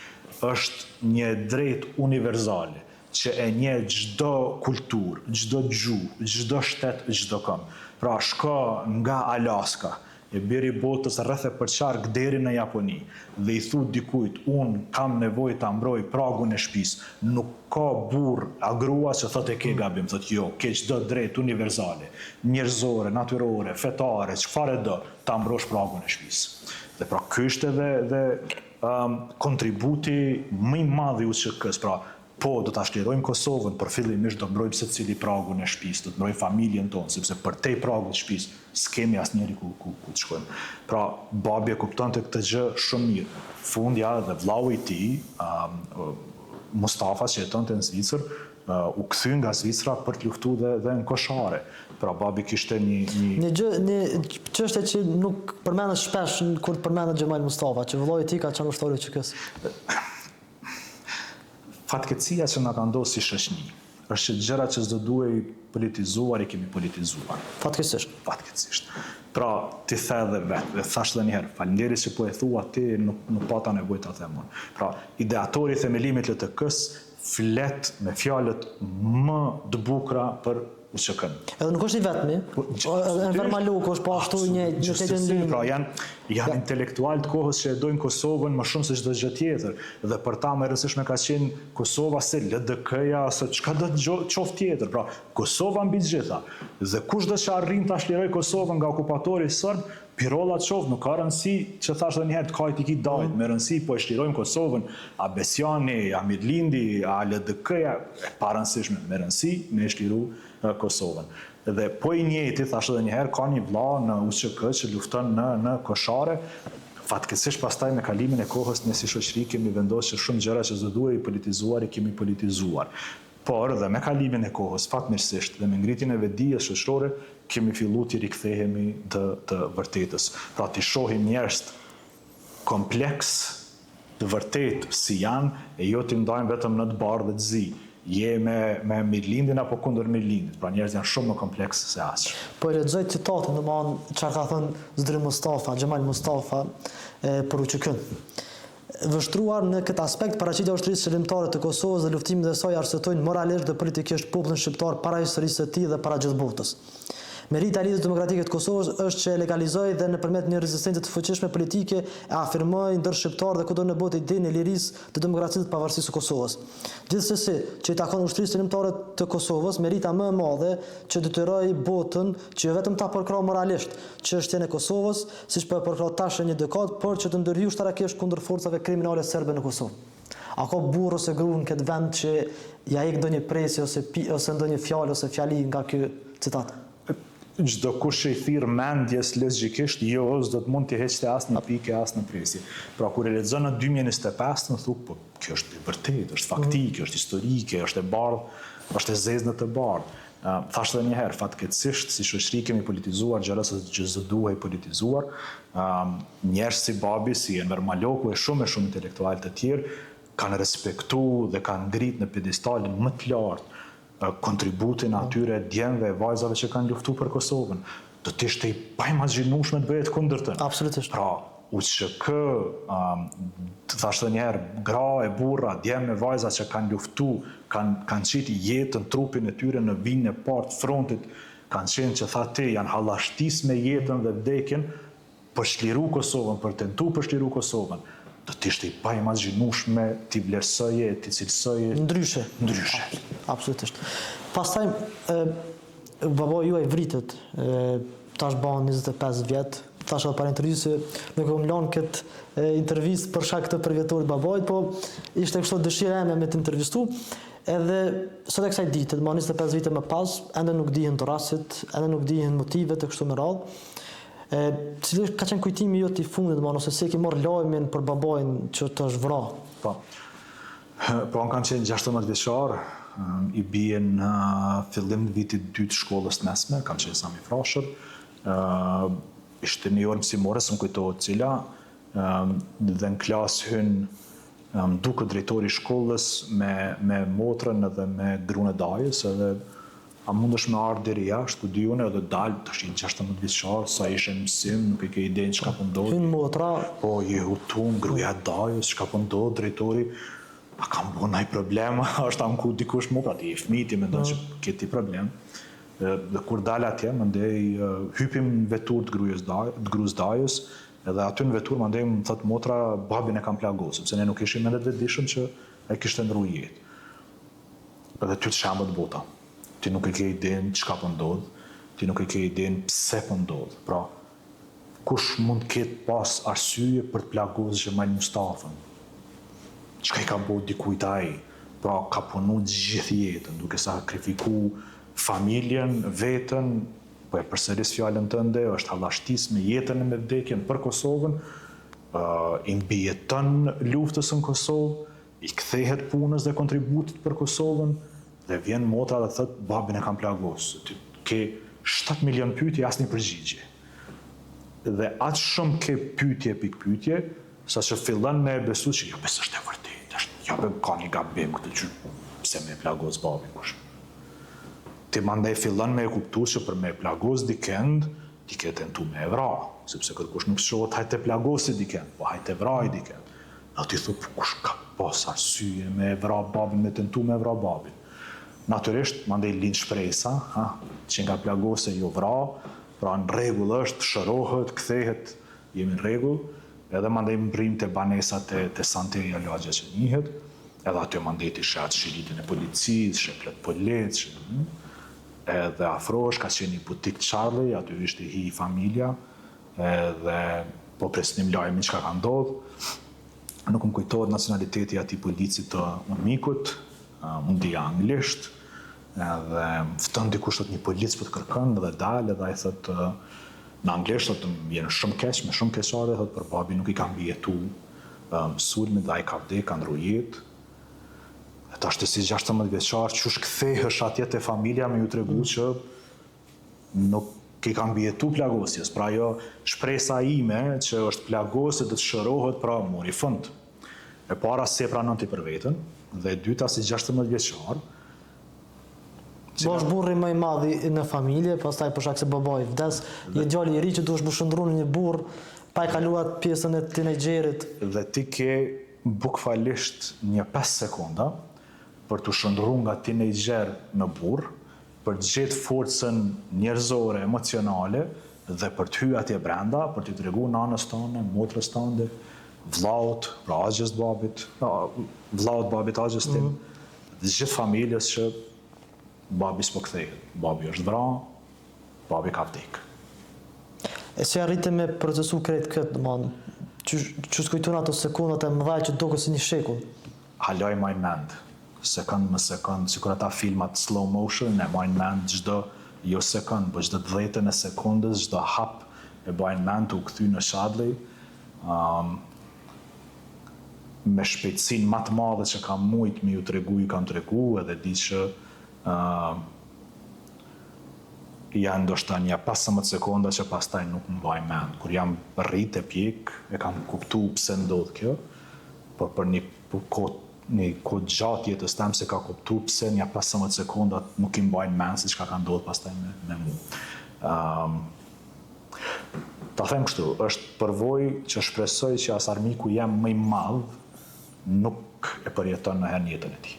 Është një drejt universale që e nje çdo kulturë, çdo gjuhë, çdo shtet, çdo këmbë. Pra shko nga Alaska, e biri botës rreth e përqark deri në Japoni dhe i thu dikujt, unë kam nevojë ta mbroj pragun e shtëpisë, nuk ka burr a grua që thotë e ke gabim, thotë jo, ke çdo drejt universale, njerëzore, natyrore, fetare, çfarë do, ta mbrosh pragun e shtëpisë. Dhe pra ky është edhe kontributi më i madh i UÇK-s, pra po, do ta shlirojmë Kosovën, por fillimisht do mbrojmë secili pragun e shtëpisë, do të mbrojmë familjen tonë, sepse përtej pragut të shtëpisë s'kemi asnjëri ku të shkojmë. Pra, babi e kuptonte këtë gjë shumë mirë. Fundja dhe vllau i tij, Mustafa, që jetonte në Zvicër, u kthy nga Zvicra për të luftuar dhe në Koshare. Pra, babi kishte një çështje që nuk përmendet shpesh kur përmendet Xhemal Mustafa, që vllau i tij ka qenë ushtar i UÇK-s. Fatkeqësia që na ka ndodhur si shoqëni është që gjërat që s'do duhej politizuar i kemi politizuar. Fatkeqësisht. Pra, ti the edhe vetë, dhe thash edhe një herë, faleminderit që po e thua ti, nuk pata nevojë ta them unë. Pra, ideatori i themelimit LTK-s flet me fjalët më të bukura për UÇK-n. Edhe nuk është i vetmi. Enver Maluku është po ashtu një tjetër në linjë. Pra janë intelektual të kohës që e dojnë Kosovën më shumë se çdo gjë tjetër. Dhe për ta më e rëndësishme ka qenë Kosova se LDK-ja, se çka do të qoftë tjetër. Pra Kosova mbi të gjitha. Dhe kushdo që arrin ta shliroj Kosovën nga okupatori serb, Pirolla qoftë, nuk ka rëndësi që thash edhe një herë të kajt i ki dajt, me rëndësi po e shlirojmë Kosovën, a Besjani, a Midlindi, a LDK-ja, e pa rëndësishme, me rëndësi me e shliru Kosovën. Dhe po i njëjti, thash edhe një herë, ka një vlla në UÇK që lufton në Koshare, fatkeqësisht pastaj me kalimin e kohës ne si shoqëri kemi vendosur që shumë gjëra që s'do duhej politizuar i kemi politizuar. Por dhe me kalimin e kohës, fatmirësisht dhe me ngritjen e vetdijes shoqërore, kemi filluar të rikthehemi të vërtetës. Pra të shohim njerëz kompleks të vërtetë si janë, e jo të ndajmë vetëm në të bardhë dhe të zi. Je me Midlindin apo kundër Midlindit. Pra njerëz janë shumë më kompleks se aq. Po e lexoj citatin, domethënë çfarë ka thënë Zdri Mustafa, Xhemal Mustafa për UÇK-n. Vështruar në këtë aspekt, paraqitja e ushtrisë qëllimtare të Kosovës dhe luftimet e saj arsyetojnë moralisht dhe politikisht popullin shqiptar para historisë së tij dhe para gjithë botës. Merita e Lidhjes Demokratike të Kosovës është që e legalizoi dhe nëpërmjet një rezistencë të fuqishme politike e afirmoi ndër shqiptar dhe kudo në botë idenë e lirisë, të demokracisë dhe pavarësisë së Kosovës. Gjithsesi, që i takon ushtrisë qëllimtare të Kosovës, merita më e madhe që detyroi botën që jo vetëm ta përkrahë moralisht çështjen e Kosovës, siç po e përkrah tash një dekadë, por që të ndërhyjë ushtarakisht kundër forcave kriminale serbe në Kosovë. A ka burr ose grua në këtë vend që ja ik ndonjë presje ose ndonjë fjalë ose fjali nga ky citat? Çdo kush që i thirr mendjes logjikisht, jo, s'do të mund të heqte as në pikë, as në presje. Pra kur e lexon në 2025, më thuk, po kjo është e vërtetë, është faktike, është historike, është e bardhë, është e zezë në të bardhë. Thash edhe një herë, fatkeqësisht si shoqëri kemi politizuar gjëra që s'do duhej politizuar. Njerëz si Babi, si Enver Maloku e shumë intelektual të tjerë kanë respektuar dhe kanë ngrit në piedestalin më të lartë kontributin atyre djemve e vajzave që kanë luftuar për Kosovën. Do të ishte i paimagjinueshme të bëhet kundërtën. Absolutisht. Pra, UÇK, të thashë edhe një herë, gra e burra, djemë e vajza që kanë luftuar, kanë qiti jetën, trupin e tyre në vinjën e parë të frontit, kanë qenë që tha te, janë hallashtis me jetën dhe vdekjen për shliru Kosovën, për tentu për shliru Kosovën. Do të ishte i paimagjinueshme t'i vlerësoje, t'i cilësoje ndryshe. Absolutisht. Pastaj baba juaj vritet, tash bën 25 vjet. Tash edhe para intervjisë nuk e lën këtë intervistë për shkak të përvjetorit babait, po ishte kështu dëshira ime me të intervistu. Edhe sot e kësaj dite, më 25 vite më pas, ende nuk dihen të rastit, ende nuk dihen motivet e kështu me radhë. Cili ka qenë kujtimi jot i fundit, ose se ki marrë lajmin për babain që të është vrarë? Po, unë kam qenë 16 vjeçar, i bie në fillim të vitit 2 të shkollës të mesme, kam qenë Sami Frashër, ishte një orë mësimore, së më kujtohet cila, dhe në klasë hynë duke drejtori shkollës me motrën edhe me gruan e dajës, edhe a mundesh me ardhë deri jashtë, studione, edhe dalë, të shqinë 16 vjeçar, sa ishe në mësim, nuk e ke idenë çka po ndodh. Hynë motra. Po, je hutun, gruaja e dajës, çka po ndodh, drejtori, a kam bo ndaj problem, është anku dikush mu, pra ti je fëmijë, ti mendon që ke ti problem. Dhe kur dalë atje, mandej hypim në vetur të gruas dajës, edhe aty në vetur mandej më thot motra, babin e kam plagosur, sepse ne nuk ishim mendet vetëdijshëm që ai kishte ndruar jetë. Edhe ty të shambët bota. Ti nuk e ke idenë çka po ndodh, ti nuk e ke idenë pse po ndodh. Pra, kush mund ketë pas arsye për të plagosur Xhemal Mustafën? Çka i ka bëu dikujt ai? Pra, ka punu gjithë jetën, duke sakrifiku familjen, veten, po e përsëris fjalën tënde, është hallashtis me jetën e me vdekjen për Kosovën, i mbijeton luftës në Kosovë, i kthehet punës dhe kontributit për Kosovën, dhe vjen motra dhe thot, babin e kam plagosur. Ti ke 7 milion pyetje, asnjë përgjigje. Dhe atë shumë ke pyetje pikë pyetje, sa që fillon me besu që jo, besë është e vërtetë, jo, ka një gabim këtë që pse me plagos babin kush. Ti mandej fillon me e kuptu që për me plagos dikend, ti ke tentu me e vra, sepse këtë kush nuk shohet hajte plagosi dikend, po hajte vraj dikend. Dhe ti thup, kush ka pas arsye me e vra babin, me tentu me e vra babin. natyrisht mandej lind shpresa, që nga plagose jo vra, pra në rregull është, shërohet, kthehet, jemi në rregull, edhe mandej mbrim të banesat të Santeja lagja që njihet, edhe aty mandej të shat shiritin e policisë, sheplet polet, edhe afrosh, ka qenë një butik Charlie, aty ishte hi familja, edhe po presnim lajmin çka ka ndodhur. Nuk më kujtohet nacionaliteti ati policit të mikut, unë di anglisht, edhe ftën dikush thot një polic për të kërkën dhe dalë edhe ai thot në anglisht thot më vjen shumë keq, me shumë keqare thot për babi nuk i ka mbijetu sulmi dhe ai ka vdek, ka ndru jetë. Eta është si 16 vjeçar, qysh kthehesh atje te familja me ju tregu që nuk i ka mbijetu plagosjes. Pra jo shpresa ime që është plagosje dhe të shërohet, pra mori fund. E para se pranon ti për veten, dhe e dyta si 16 vjeçar. Do është burri më i madh në familje, pastaj për shkak se babai vdes, je djali i ri që duhesh më shndrur në një burr, pa e kaluar pjesën e tinejdxerit. Dhe ti ke bukfalisht një 5 sekonda për të shndruar nga tinejdxer në burr, për të gjetë forcën njerëzore, emocionale dhe për të hyrë atje brenda, për të treguar nanës tënde, motrës tënde, vllaut, pra agjes babit, vllaut babit agjes tim, dhe gjithë familjes që babi s'po kthehet. Babi është vrarë, babi ka vdek. E si arrite me procesu krejt këtë, domethënë, që s'kujton ato sekundat e mëdha që duket si një shekull? Haloj majnë mend, sekund më sekund, sikur ata filmat slow motion, e majnë mend çdo jo sekund, po çdo 10 e sekundës, çdo hap e bajnë mend u kthy në Shadley. Me shpejtësinë më të madhe që kam mujt me ju tregu, i kam tregu, edhe di që janë ndoshta një 15 sekonda që pastaj nuk më baj mend. Kur jam rrit e pjek, e kam kuptu pse ndodh kjo, por për një kohë gjatë jetës tem se ka kuptu pse një 15 sekonda nuk i mbajnë mend se çka ka ndodhur pastaj me mua. Ta them kështu, është përvojë që shpresoj që as armiku jam më i madh nuk e përjeton në herë jetën e tij.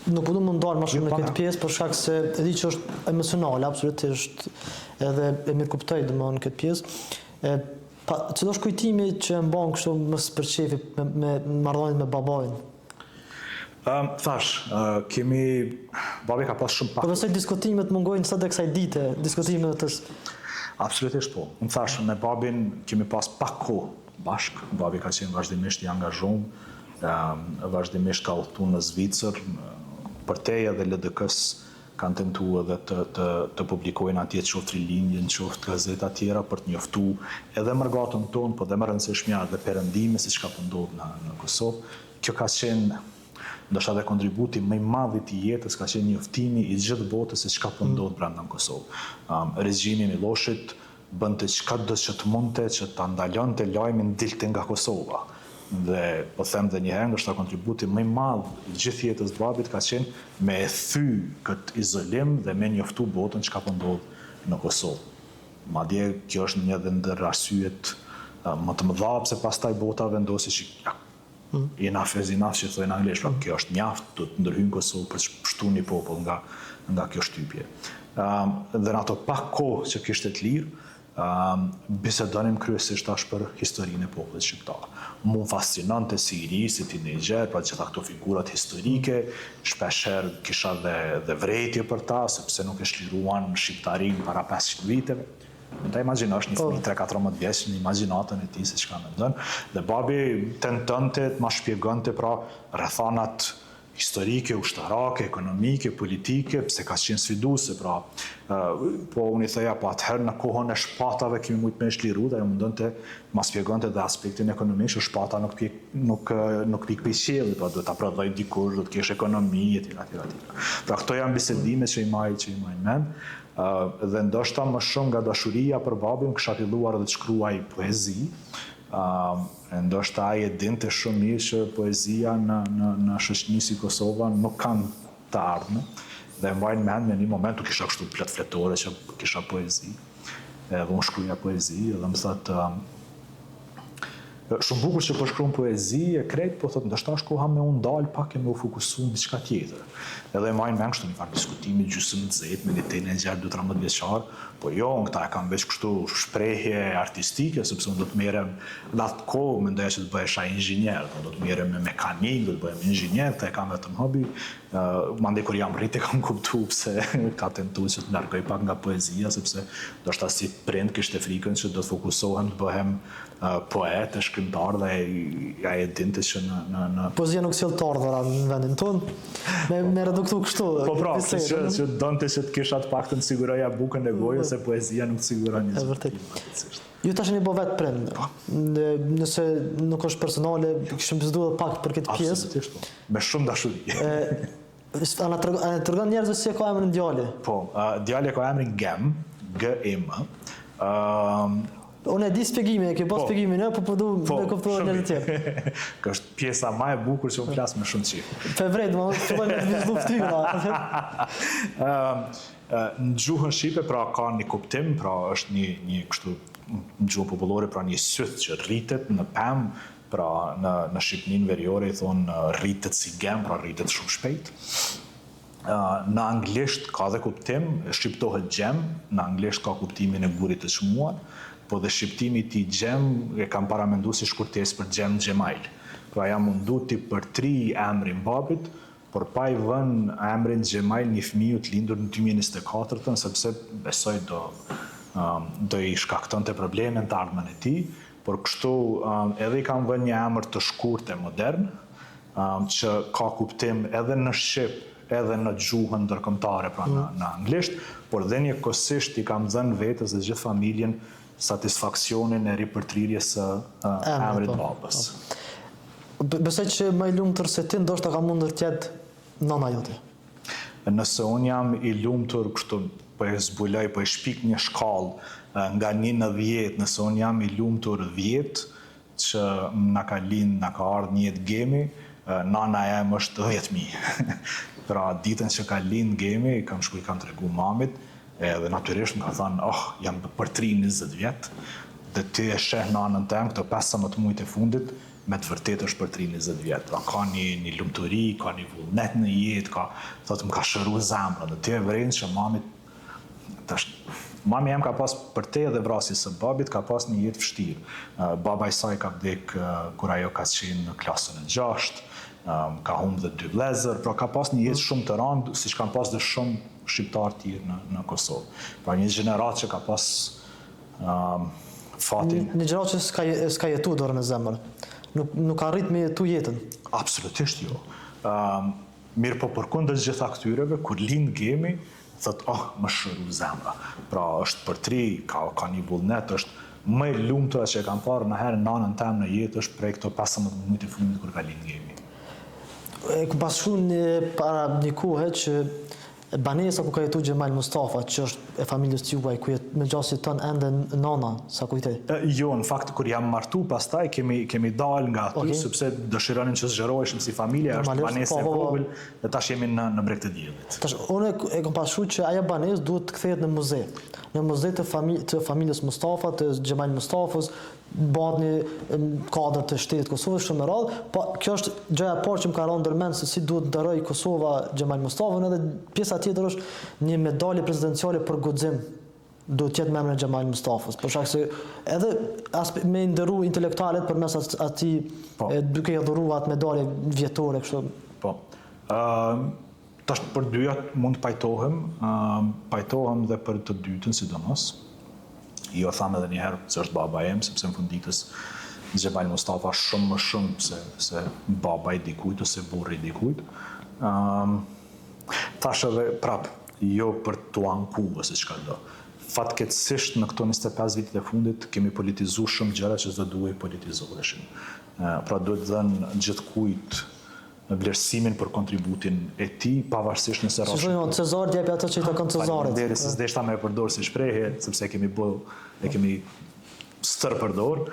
Nuk po du më ndalë më shumë në këtë pjesë, për shkak se e di që është emocionale, absolutisht, edhe e mirë kuptoj domethënë këtë pjesë. Çdo është kujtimi që e mban kështu më së përqefi me marrëdhënien me babain? Thash, babi ka pas shumë pak. Po besoj diskutimet mungojnë sa dhe kësaj dite, diskutimet të... Absolutisht po. Më thash, me babin kemi pas pak kohë bashk. Babi ka qenë vazhdimisht i angazhuar, vazhdimisht ka udhëtuar në Zvicër, për teja dhe LDK-s kanë tentuar edhe të publikojnë atje qoftë rilindjen, qoftë gazeta tjera për të njoftuar edhe mërgatën tonë, po dhe më rëndësishmja dhe perëndime si çka po ndodh në Kosovë. Kjo ka qenë ndoshta dhe kontributi më i madh i jetës, ka qenë njoftimi i gjithë botës se çka po ndodh brenda në Kosovë. Regjimi i Miloshit bënte çka do që të mundte që ta ndalonte lajmin dilte nga Kosova. Dhe po them dhe një herë, ndoshta kontributi më i madh i gjithë jetës babit ka qenë me e thy këtë izolim dhe me njoftu botën çka po ndodh në Kosovë. Madje kjo është një dhe ndër arsyet më të mëdha pse pastaj bota vendosi që enough is enough, që thonë në anglisht, kjo është mjaft, do të ndërhyjnë Kosovë për të pështuar një popull nga kjo shtypje. Dhe në ato pak kohë që kishte të lirë, bisedonim kryesisht tash për historinë e popullit shqiptar. Mu fascinante si i ri, si tinejdxer, pra gjitha këto figurat historike, shpeshherë kisha dhe vrejtje për ta, sepse nuk e shliruan shqiptarin para 500 viteve. Ta imagjinosh një fëmijë 3-14 vjeç në imagjinatën e tij se çka mendon, dhe babi tentonte të ma shpjegonte pra rrethanat historike, ushtarake, ekonomike, politike, pse ka qenë sfiduese, pra po unë i theja, po atëherë në kohën e shpatave kemi mujt me shliru, dhe mundonte ma shpjegonte dhe aspektin ekonomik, që shpata nuk pik për qielli, pra duhet ta prodhoj dikush, duhet kesh ekonomi, etj. Pra këto janë bisedime që i maj mend, dhe ndoshta më shumë nga dashuria për babin kisha filluar dhe të shkruaj poezi. Ndoshta ai e dinte shumë mirë që poezia në shoqëni si Kosova nuk kanë të ardhme, dhe mbajnë mend në një moment u kisha kështu plot fletore që kisha poezi, edhe unë shkruaja poezi, edhe më thotë Shumë bukur që po shkruan poezi e krejt, po thotë ndoshta është koha me u ndal pak e me u fokusu në diçka tjetër. Edhe majnë mend kështu një farë diskutimi gjysmë nxehtë me një tenë gjatë 12-13 vjeçar, po jo, unë këta e kam veç kështu shprehje artistike, sepse unë do të merrem në atë kohë mendoja që do të bëhesha inxhinier, do të merrem me mekanik, do të bëhem inxhinier, këta e kam vetëm hobi. Mandej kur jam rritë kam kuptuar pse ka tentuar që të largoj pak nga poezia, sepse ndoshta si prind kishte frikën që do të fokusohem të bëhem poet, shkrimtar dhe ja e dinte që në Poezia nuk sjell të ardhurat në vendin tonë, me reduktu kështu. Po pra, që donte që të kisha të paktën siguroja bukën e gojës, se poezia nuk siguron një vërtet. Ju tash një bo vetë prind. Nëse nuk është personale, kishim biseduar pak për këtë pjesë. Absolutisht, me shumë dashuri. A na tregon njerëzve si e ka emrin djali? Po, djali ka emrin Gem, G-E-M. Unë e di spjegimin, e ke pas spjegimin, po du me kuptuar njerëz të tjerë. Kjo është pjesa më e bukur që unë flas me shumë qif. Fevret, më filloj me të vizlu ftyra. Në gjuhën shqipe pra ka një kuptim, pra është një kështu në gjuhën popullore, pra një syth që rritet në pemë, pra në Shqipninë veriore i thonë rritet si gem, pra rritet shumë shpejt. Në anglisht ka dhe kuptim, shqiptohet gem, në anglisht ka kuptimin e gurit të çmuar, po dhe shqiptimi ti gjem e kam paramendu si shkurtes për gjem Gjemajl. Pra jam mundu ti përtri emrin babit, por pa i vën emrin Gjemajl një fëmiju të lindur në 2024, sepse besoj do i shkaktonte probleme të ardhmen e ti, por kështu edhe i kam vën një emër të shkurt e modern, që ka kuptim edhe në Shqip, edhe në gjuhën ndërkombëtare, pra në anglisht, por dhe njëkohësisht i kam dhënë vetës dhe gjithë familjen satisfaksionin e ripërtrirjes së emrit babës. Besoj që më i lumtur se ti ndoshta ka mundur të jetë nana jote. Nëse unë jam i lumtur kështu, po e zbuloj, po e shpik një shkallë nga 1 në 10, nëse unë jam i lumtur 10, që na ka ardhur një jetë Gemi, nana em është 10.000. Pra ditën që ka lind Gemi, kam shku i kam tregu mamit, edhe natyrisht më ka thënë, jam për 3-20 vjetë, dhe ti e sheh nanën tem, këto 15 mujtë e fundit, me të vërtet është për 3-20 vjetë. Pra ka një lumturi, ka një vullnet në jetë, thotë më ka shëru zemrën, dhe ti e vren që mami em ka pas për te edhe vrasjes së babit, ka pas një jetë vështirë. Baba i saj ka vdek kur ajo ka qenë në klasën e 6, ka humbë dhe 2 vëllezër, pra ka pas një jetë shumë të rëndë, siç kanë pas dhe shumë shqiptarë tjerë në Kosovë. Pra një gjenerat që ka pas fatin... Një gjenerat që s'ka jetu dorë në zemër. Nuk arrit me jetu jetën. Absolutisht jo. Mirë po përkundër gjitha këtyreve, kur lind Gemi, thëtë, më shëru zemra. Pra është përtri, ka një vullnet, është më i lumtura që e kam parë në herë nanën tem në jetë, është prej këto 15 mujtë e fundit kur ka lind Gemi. Ku pas shku para një kohë që banesa ku ka jetu Gjemal Mustafa, që është e familjes t'juaj, ku me gjasit tënë ende nana, sa kujtej? Jo, në fakt, kur jam martu, pastaj kemi dal nga aty, sepse dëshironin që zgjeroheshim si familje, është banesë e vogël, dhe tash jemi në breg të diellit. Tash, unë e kam pashu që aja banesë duhet të kthehet në muze. Në muze të familjes Mustafa, të Gjemal Mustafës, bëhet një kadër të shtetit Kosovës shumë e radhë, po kjo është gjëja e parë që më ka rënë ndërmend se si duhet ndaroj Kosova Gjemal Mustafën, edhe pjesa tjetër është një medalje prezidenciale për guxim duhet të jetë me emrin e Gjemal Mustafës, për shkak se edhe me nderu intelektualet përmes atij duke i dhuruar atë medalje vjetore kështu. Po. Tash për dyjat mund të pajtohem dhe për të dytën sidomos. Jo tham edhe një herë se është baba em, sepse në funditës Gjemal Mustafa shumë më shumë se baba i dikujt ose burri i dikujt. Tash edhe prap, jo për të anku ose çka do. Fatkeqësisht në këto 25 vitet e fundit kemi politizuar shumë gjëra që s'do duhej politizoheshin. Pra duhet dhënë gjithkujt në vlerësimin për kontributin e tij, pavarësisht nëse rrosh. Cezar jep ato që i takon Cezarit. Derisa s'deshta me përdor si shprehje, sepse kemi stërpërdor,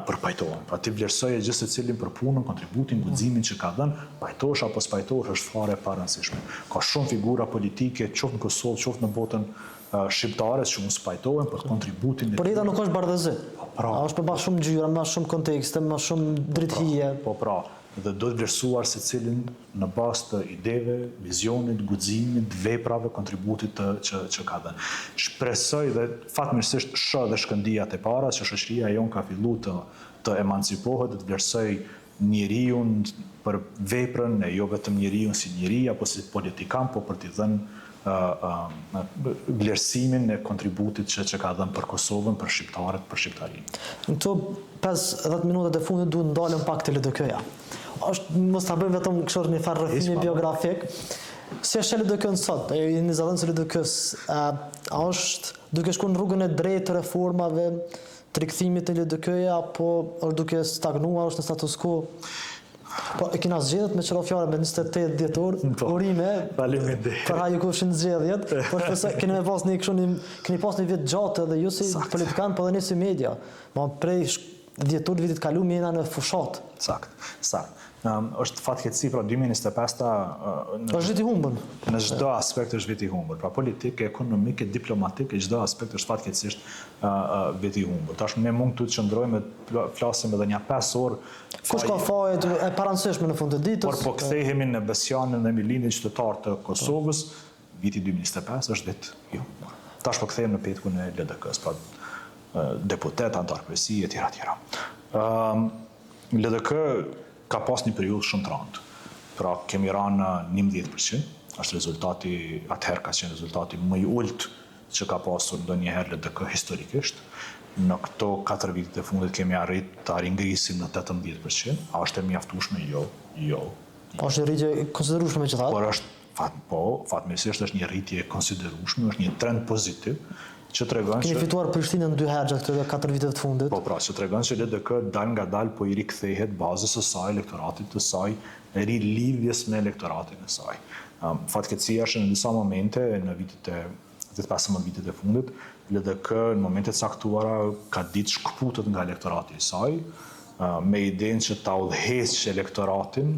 përpajtohen. Pra ti vlerësoje gjithë secilin për punën, kontributin, guximin që ka dhënë, pajtohesh apo s'pajtohesh është fare e parëndësishme. Ka shumë figura politike, qoftë në Kosovë, qoftë në botën shqiptare që mos pajtohen për kontributin e Por jeta nuk është bardhëzi. pra. Është për ma shumë ngjyra, ma shumë kontekste, ma shumë drejthije. Po pra, dhe do të vlerësuar secilin në bazë të ideve, vizionit, guximit, veprave, kontributit që ka dhënë. Shpresoj dhe fatmirësisht dhe shkëndijat e para që shoqëria jon ka filluar të emancipohet, të vlerësoj njeriu për veprën e jo vetëm njeriu si njeri apo si politikan, po për t'i dhënë vlerësimin e kontributit që ka dhënë për Kosovën, për shqiptarët, për shqiptarinë. Në këto 5-10 minutat e fundit duhet ndalëm pak të LDK-ja. Mos ta bëjmë vetëm kështu një farë rrëfimi biografik. Si është LDK-n sot? E një zëdhënës LDK-s, a është duke shku në rrugën e drejtë të reformave, të rikthimit të LDK-ja, apo është duke stagnuar, është në status quo? Po, e kina zgjedhjet me qëra fjare me 28 djetor, urime, për haju kushin zgjedhjet, por shpesoj, keni pas një vit gjatë edhe ju si politikan, po edhe një si media. Ma prej djetor vitit kalu jena në fushat. Sakt. Është fatkeqësi, pra 2025-ta është viti humbën. Në çdo aspekt është viti humbur. Pra politike, ekonomike, diplomatike, çdo aspekt është fatkeqësisht viti humbur. Tash ne mund të qëndrojmë të flasim edhe një 5 orë. Kush ka fajet e parancishme në fund të ditës? Por po kthehemi në besjanin dhe milinin qytetar të Kosovës, viti 2025 është vit i humbur. Tash po kthehemi në petkun e LDK-s, pra deputet, antar kryesi e tjera. LDK ka pas një periudhë shumë të rëndë. Pra kemi ranë 11%, është rezultati, atëherë ka qenë rezultati më i ulët që ka pasur ndonjëherë LDK historikisht. Në këto 4 vitet e fundit kemi arrit të ringrisim në 18%. A është e mjaftueshme? Jo. Është një rritje konsiderueshme që thatë? Por është, fatmirësisht është një rritje konsiderueshme, është një trend pozitiv, që tregon Keni fituar Prishtinën 2 herë gjatë këtyre 4 viteve të fundit. Po pra, që tregon që LDK dal nga dal po i rikthehet bazës së saj, elektoratit të saj, rilidhjes me elektoratin e saj. Fatkeqësia është në disa momente në vitet e 15 vitet e fundit, LDK në momentet caktuara ka ditë shkputet nga elektorati i saj, me idenë që ta udhëheqë elektoratin,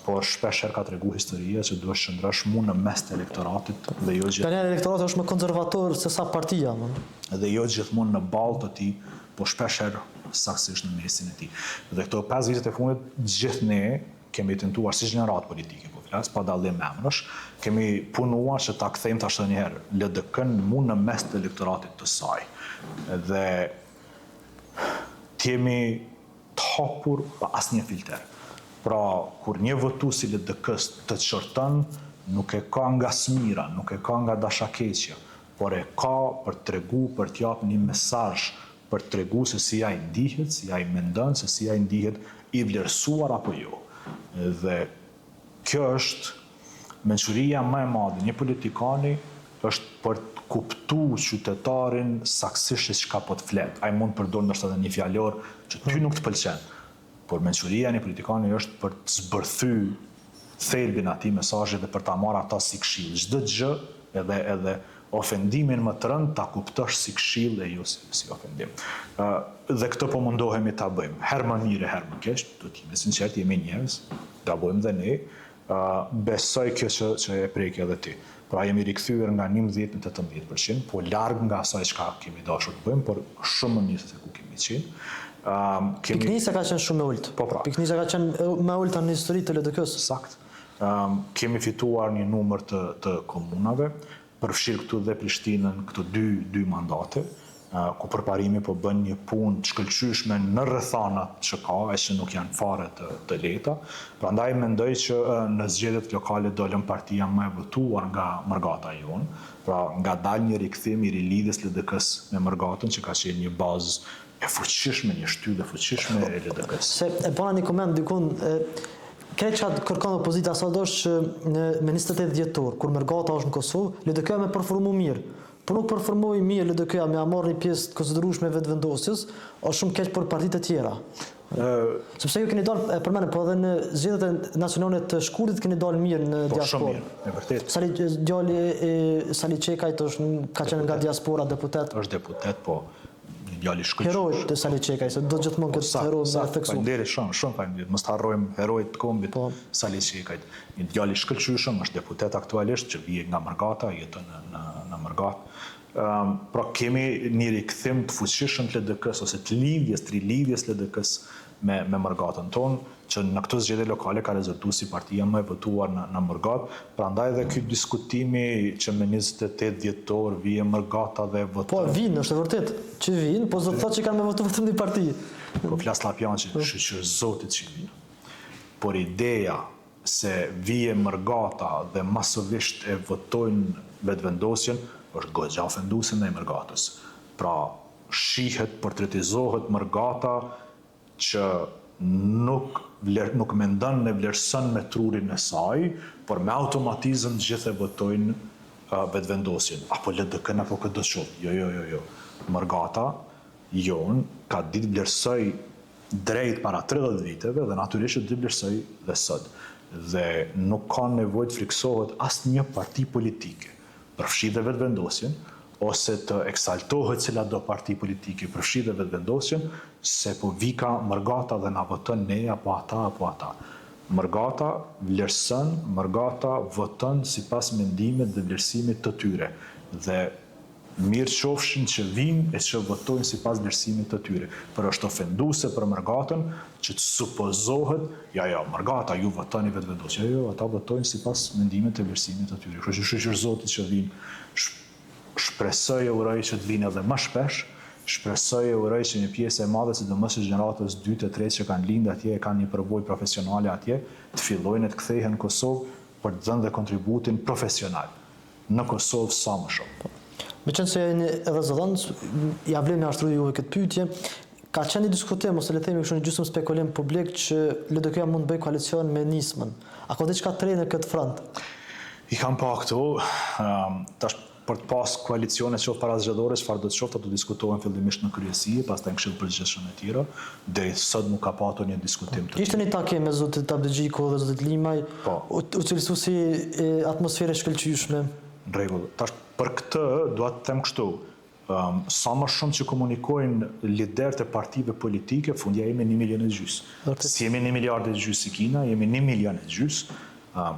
por shpesher ka tregu historia që duhet shëndrosh mu në mes të elektoratit dhe jo gjithmonë. Plania e elektoratit është më konservator se sa partia. Dhe jo gjithmonë në balë të tij, po shpesher saktësisht në mesin e tij. Dhe këto 5 vitet e fundit gjithë ne kemi tentuar si gjenerat politike, po flas, pa dallim emrash, kemi punuar që ta kthejmë tash edhe një herë LDK-n mu në mes të elektoratit të saj. Dhe t'jemi të hapur pa asnjë filter. Pra, kur një votues i LDK-s të çorton, nuk e ka nga smira, nuk e ka nga dashakeqja, por e ka për t'tregu, për t'jap një mesazh, për t'tregu se si ai ndihet, si ai mendon, se si ai ndihet i vlerësuar apo jo. Dhe kjo është mençuria më e madhe një politikani është për të kuptuar qytetarin saktësisht se çka po të flet. Ai mund të përdorë ndoshta edhe një fjalor që ty nuk të pëlqen. Por mençuria e një politikani është për të zbërthyr thelbin atij mesazhi dhe për ta marrë ata si këshill. Çdo gjë, edhe ofendimin më të rënd ta kuptosh si këshill e jo si ofendim. Dhe këtë po mundohemi ta bëjmë. Herë më mirë, herë më keq, do të jemi sinqert, jemi njerëz, gabojmë dhe ne. Besoj kjo që e prek edhe ti. Pra jemi rikthyer nga 11 në 18%, po larg nga asaj çka kemi dashur të bëjmë, por shumë më mirë se ku kemi qenë. Piknisa ka qenë shumë e ulët. Po pra. Piknisa ka qenë më ulta në histori të LDK-s. Sakt. Kemi fituar një numër të komunave, përfshirë këtu dhe Prishtinën, këto dy mandate, ku përparimi po bën një punë të shkëlqyeshme në rrethanat që ka, e që nuk janë fare të lehta. Prandaj mendoj që në zgjedhjet lokale dolën partia më e votuar nga Mërgata jon, pra nga dal një rikthim i rilidhjes LDK-s me Mërgatën që ka qenë një bazë e fuqishme, një shtyllë e fuqishme e LDK-s. Se e bona një koment dikun, këtë që kërkon opozita sot është që me 28 dhjetor, kur Mërgata është në Kosovë, LDK-ja me performu mirë. Por nuk performoi mirë LDK-ja me marrë një pjesë të konsiderueshme vetëvendosjes, është shumë keq për partitë të tjera. Sepse ju keni dalë, përmendem, po edhe në zgjedhjet nacionale të shkurtit keni dalë mirë në diasporë. Po shumë mirë, e vërtet. Djali Sali Çekajt ka qenë nga diaspora deputet. Është deputet, po djali shkëlqyeshëm. Heroj të Sali Çekaj, se do gjithmonë këtë heroj me theksu. Faleminderit shumë faleminderit. Mos harrojmë herojt të kombit Sali Çekajt. Një djali shkëlqyeshëm, është deputet aktualisht që vije nga Mërgata, jeton në në Mërgat. Pra kemi një rikthim të fuqishëm të LDK-s ose të rilidhjes LDK-s me Mërgatën tonë, që në këtë zgjedhje lokale ka rezultuar si partia më e votuar në Mërgat. Prandaj edhe ky diskutimi që me 28 dhjetor vije Mërgata dhe voton. Po vinë, është e vërtet që vinë, po zot thotë që kanë me votu vetëm një parti. Po flas Llapian që shqyr zotit që vinë. Por ideja se vije Mërgata dhe masovisht e votojnë vetëvendosjen është goxha ofenduese ndaj Mërgatës. Pra shihet, portretizohet Mërgata që nuk mendon në vlerëson me trurin e saj, por me automatizëm gjithë e votojnë vetëvendosjen. Apo LDK apo këtë do të shoh. Jo. Mërgata jon ka ditë vlerësoj drejt para 30 viteve dhe natyrisht ditë vlerësoj dhe sot. Dhe nuk ka nevojë të friksohet asnjë parti politike përfshi dhe vetëvendosjen, ose të eksaltohet cila do parti politike përfshi dhe vetëvendosjen, se po vika Mërgata dhe na voton ne apo ata. Mërgata vlerëson, Mërgata voton sipas mendimit dhe vlerësimit të tyre. Dhe mirë qofshin që vinë e që votojnë sipas vlerësimit të tyre. Por është ofenduese për Mërgatën që të supozohet, Mërgata ju votoni vetëvendosje. Jo, ata votojnë sipas mendimit dhe vlerësimit të tyre. Kështu që shqyr zotit që vinë, shpresoj e uroj që të vinë edhe më shpesh, shpresoj e uroj që një pjesë e madhe, sidomos e gjeneratës 2 e 3 që kanë lindë atje, kanë një përvojë profesionale atje, të fillojnë të kthehen në Kosovë për të dhënë dhe kontributin profesional në Kosovë sa më shumë. Me qenë se edhe zëdhënës, ja vlen me ashtru juve këtë pyetje, ka qenë një diskutim, ose le themi kështu një gjysmë spekulim publik që LDK-ja mund të bëjë koalicion me Nismën. A ka diçka të re në këtë front? I kam pa këtu, tash për të pas koalicione qoftë para zgjedhore, çfarë do të qoftë, ato diskutohen fillimisht në kryesi, pastaj në këshill përgjithshëm e tjera, deri sot nuk ka patur një diskutim të tillë. Ishte një takim me zotit Abdixhiku dhe zotit Limaj, u cilësu si atmosferë e shkëlqyeshme. Në rregull. Tash për këtë dua të them kështu, sa më shumë që komunikojnë liderët e partive politike, fundja jemi 1,5 milion. Si jemi 1,5 miliardë si Kina, jemi 1,5 milion.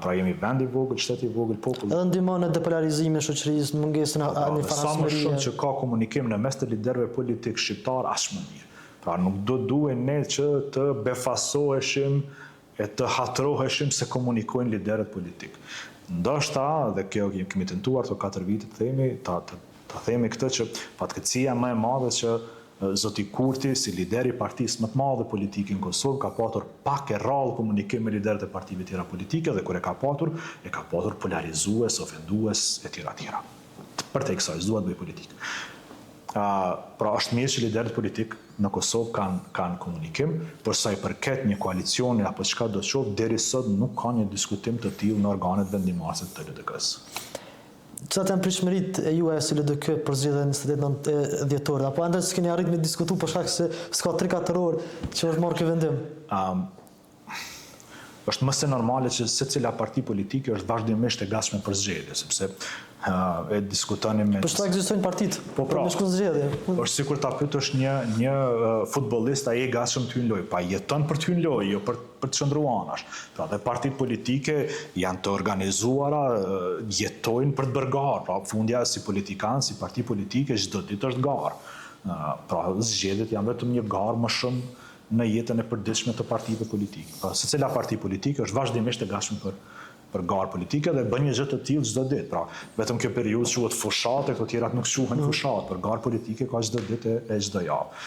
Pra jemi vend i vogël, shtet i vogël, popull. Edhe ndihmon në depolarizime shoqërisë, në mungesën e një farasmerie. Sa më shumë që ka komunikim në mes të liderëve politik shqiptar, aq më mirë. Pra nuk do duhen ne që të befasoheshim e të hatroheshim se komunikojnë liderët politik. Ndoshta, dhe kjo kemi tentuar të 4 vite të themi, ta themi këtë që fatkeqësia më e madhe që zoti Kurti, si lideri i partisë më të madhe politike në Kosovë, ka patur pak e rrallë komunikim me liderët e partive tjera politike dhe kur e ka patur polarizues, ofendues e tjera. Për te kësaj, s'dua të bëj politikë. Pra është mirë që liderët politik në Kosovë kanë komunikim, por sa i përket një koalicioni apo çka do të qoftë, deri sot nuk ka një diskutim të tillë në organet vendimmarrëse të LDK-s. Cilat janë pritshmëritë e juaja si LDK për zgjedhjen 29 dhjetor? Apo ende s'keni arrit me diskutu për shkak se s'ka 3-4 orë që është marrë ky vendim? Është më se normale që secila parti politike është vazhdimisht e gatshme për zgjedhje, sepse e diskutonin me... Po çfarë ekzistojnë partitë? Po pra, me shku zgjedhje. Është sikur ta pyetësh një futbollist, ai e gatshëm të hyjë në lojë, pa jeton për të hyrë në lojë, jo për të qëndruar anash. Pra dhe partitë politike janë të organizuara, jetojnë për të bërë garë, pra fundja si politikan, si parti politike, çdo ditë është garë. Pra zgjedhjet janë vetëm një garë më shumë në jetën e përditshme të partive politike. Pra secila parti politike është vazhdimisht e gatshme për garë politike dhe bën një gjë të tillë çdo ditë. Pra vetëm kjo periudhë quhet fushate, këto tjerat nuk quhen fushat, për garë politike ka çdo ditë e çdo javë.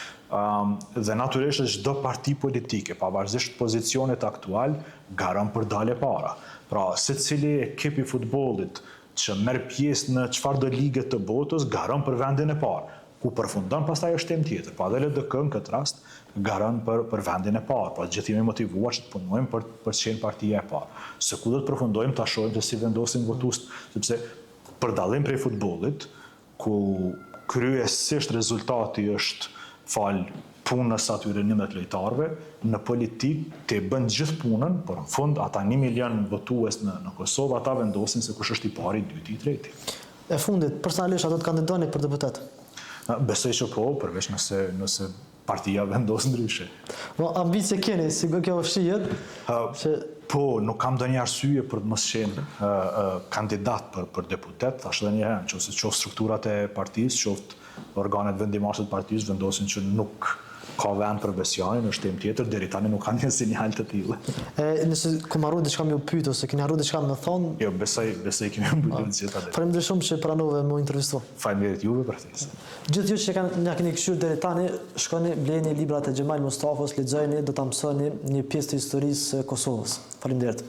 Dhe natyrisht çdo parti politike, pavarësisht pozicionit aktual, garon për dalë para. Pra secili ekip i futbollit që merr pjesë në çfarëdo lige të botës garon për vendin e parë. Ku përfundon pastaj është temë tjetër. Pa dhe LDK në këtë rast garon për vendin e parë. Pra gjithë jemi motivuar që të punojmë për të qenë partia e parë. Se ku do të përfundojmë ta shohim se si vendosin votuesit, sepse për dallim prej futbollit, ku kryesisht rezultati është fal punës atyre 11 lojtarëve, në politik të bën gjithë punën, por në fund ata 1 milion votues në Kosovë, ata vendosin se kush është i pari, i dyti, i treti. E fundit, personalisht a do të kandidoni për deputet? Besoj që po, përveç nëse partia vendos ndryshe. Ambicie keni, si kjo shihet, që Po, nuk kam ndonjë arsye për të mos qenë kandidat për deputet, thash edhe një herë, nëse qoftë strukturat e partisë, qoftë organet vendimase të partisë vendosin që nuk ka vend për Besianin, është temë tjetër, deri tani nuk kanë një sinjal të tillë. Nëse kom harruar diçka më u pyet ose keni harruar diçka më thon. Jo, besoj kemi mbyllur të gjitha. Faleminderit shumë që pranove më intervistu. Faleminderit juve për këtë. Gjithë ju që na keni këshiruar deri tani, shkoni bleni librat e Xhemal Mustafës, lexojeni, do ta mësoni një pjesë të historisë së Kosovës. Faleminderit.